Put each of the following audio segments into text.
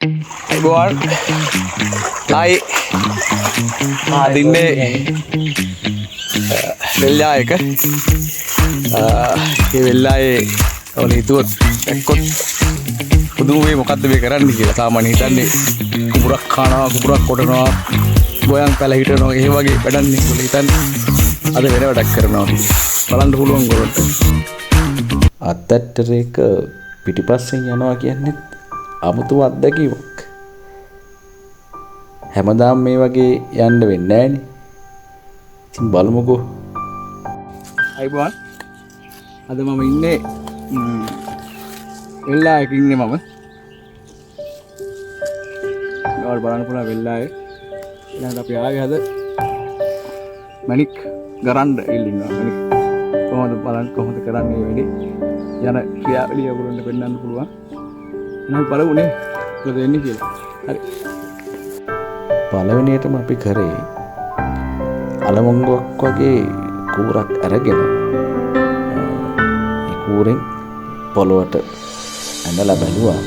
Ibuan, hai, adinne වෙල්ලායක ඒ වෙල්ලායේ ඔන්න හිතුවොත් එක්කොත් පුදුම මේ මොකද්ද මේ කරන්නේ කියලා. සාමාන්‍ය හිතන්නේ කුඹුරක් කනවා, කුඹුරක් කොටනවා, ගෝයන් පැල හිටනවා, ඒ වගේ වැඩක් නේ කියලා හිතන්නේ. අද වෙන වැඩක් කරනවා. බලන්න පුළුවන් ගොල්ලන්ට. අත්තට්ටරේක පිටිපස්සෙන් යනවා කියන්නේ අමුතුම අත්දැකීමක්. හැමදාම මේ වගේ යන්න වෙන්නේ නැහනේ. ඉතින් බලමුකෝ. අයිබෝන්. අද මම ඉන්නේ වෙල්ලායක ඉන්නේ මම. ඔයාලා බලන්න පුළුවන් වෙල්ලායේ. ඊළඟට අපි ආවේ අද මණික් ගරන්න ඉල්ලිනවා. මණික් කොහොමද කරන්නේ මේ වැඩේ? යන ක්‍රියාවලිය ඔයගොල්ලන්ට පෙන්වන්න පුළුවන්. එහෙනම් බලමුනේ මොකද වෙන්නේ කියලා. හරි. පළවෙනියටම අපි කරේ අලමංගුවක් වගේ කූරක් අරගෙන ඒ කූරෙන් පොළොවට ඇඳලා බැලුවා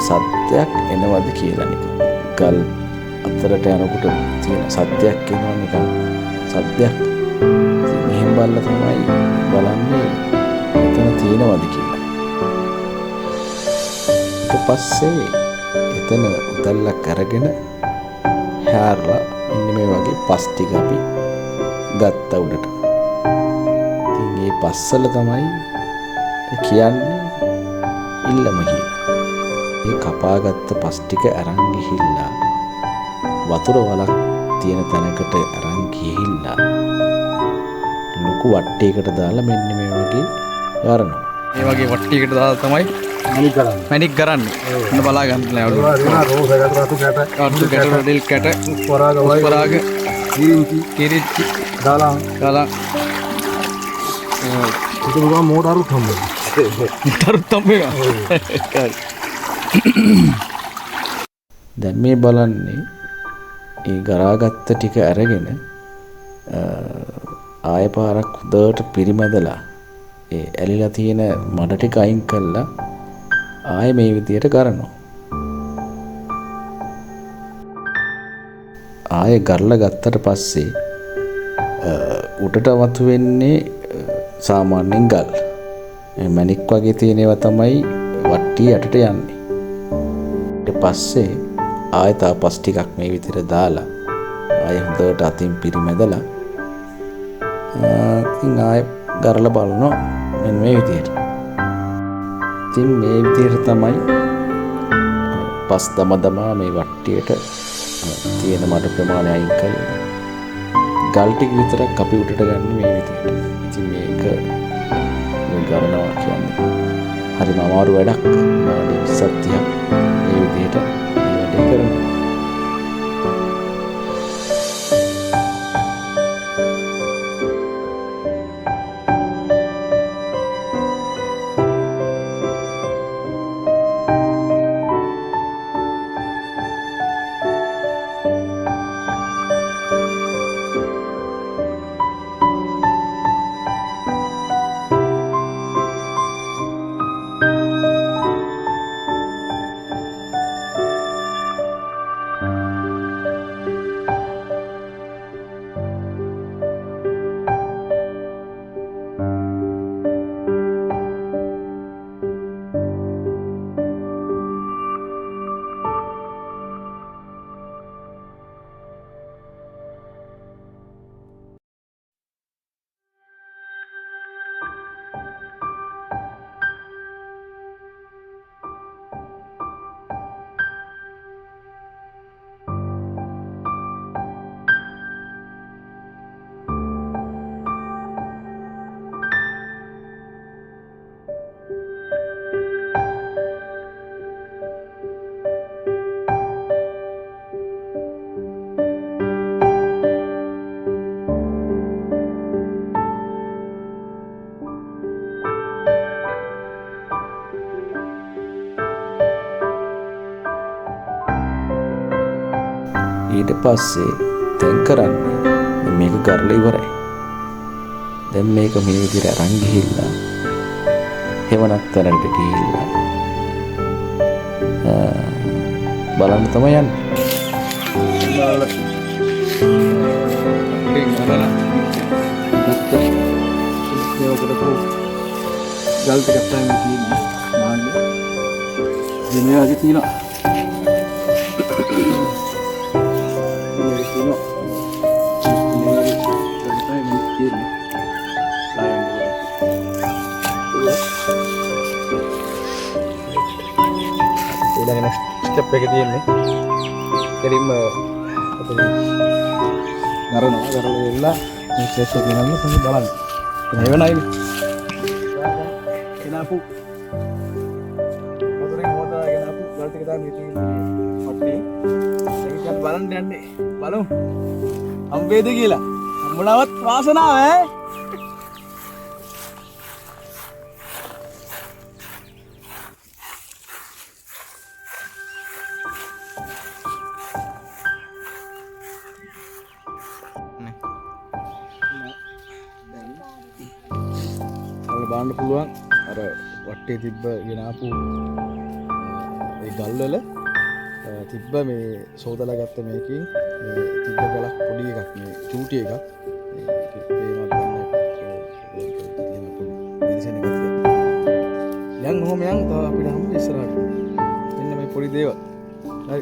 සත්‍යයක් එනවද කියලා නිකන්. ගල් අතරට යනකොට තියෙන සත්‍යයක් එනවා නිකන්. සත්‍යයක් මෙහෙම බලලා තමයි බලන්නේ එතන තියෙනවද කියලා. ඊට පස්සේ එතන උදැල්ලක් අරගෙන හැරලා මෙන්න මේ වගේ පස් ටික අපි ගත්ත උඩට. ඉතින් මේ පස්සල තමයි කියන්නේ ඉල්ලම කියලා. මේ කපාගත්ත පස් ටික අරන් ගිහිල්ලා වතුර වලක් තියෙන තැනකට අරන් ගිහිල්ලා ලොකු වට්ටියකට දාලා මෙන්න මේ වගේ යරනවා. මේ වගේ වට්ටියකට දාලා තමයි මැණික් කරන්නේ. ඔන්න බලා ගන්න නෑ. රතු කැට රෙල් කැට පරාග කිරිච්චි දාලා itu bukan mau taruh tambah. දැන් මේ බලන්නේ ඒ ගරාගත්ත ටික අරගෙන ආය පාරක් හොඳට පිරිමැදලා ඒ ඇලිලා තියෙන මඩ ටික අයින් කළා ආය මේ විදියට කරනවා. ආය ගරලා ගත්තට පස්සේ උඩට වතු වෙන්නේ සාමාන්‍යයෙන් ගල්. මැණික් වගේ තියෙන ඒවා තමයි වට්ටිය යටට යන්නේ. ඊට පස්සේ ආය තව පස් ටිකක් මේ විදියට දාලා ආය හොඳට අතින් පිරිමැදලා ඉතින් ආය ගරලා බලනවා මෙන්න මේ විදියට. ඉතින් මේ විදියට තමයි පස් දමදමා මේ වට්ටියට තියෙන මඩ ප්‍රමාණය අයින් කරලා ගල් ටික විතරක් අපි උඩට ගන්න මේ විදියට. ඉතින් මේක ගරනවා කියන්නේ හරිම අමාරු වැඩක්. මානේ සත්‍යයක් මේ විදියට මේ වැඩේ කරනවා. ඊට පස්සේ දැන් කරන්නේ මේක කරලා ඉවරයි. දැන් මේක මේ විදිහට අරන් ගිහිල්ලා හෙවණක් තැනකට ගිහිල්ලා බලන්න තමයි යන්නේ. ගල් ටිකක් තමයි තියෙන්නේ. නාන්න. මේ වගේ තියෙනවා. මේ තියෙනවා. මේ වගේ තමයි තියෙන්නේ. ඊළඟ next step එක තියෙන්නේ. කෙලින්ම ගරනවා. ගරලා වෙලා මේ ක්ලේශ එක ගෙනල්ලා තමයි බලන්න. මේ වෙනයිනේ. එනපු වතුරෙන් හොදාගෙන ආපු ගල් ටික තමයි තියෙන්නේ. පට්ටිය. ඒක බලන්න යන්නේ. බලමු. හම්බෙයිද කියලා. හම්බුණාවත් වාසනාව ඈ. බලන්න පුළුවන් අර වටේ තිබ්බ ගෙනාපු ඒ ගල් වල තිබ්බ මේ සෝදලා ගත්ත මේකෙන් මේ තිබ්බ ගලක් පොඩි එකක් මේ චූටි එකක් මේකේ පේනවා ගන්න තියෙන පොඩි මෙඩිසින් එකක් යන් ඔහොම යන් තව අපිට හම්බ ඉස්සරහට මෙන්න මේ පොඩි දේවල් හරි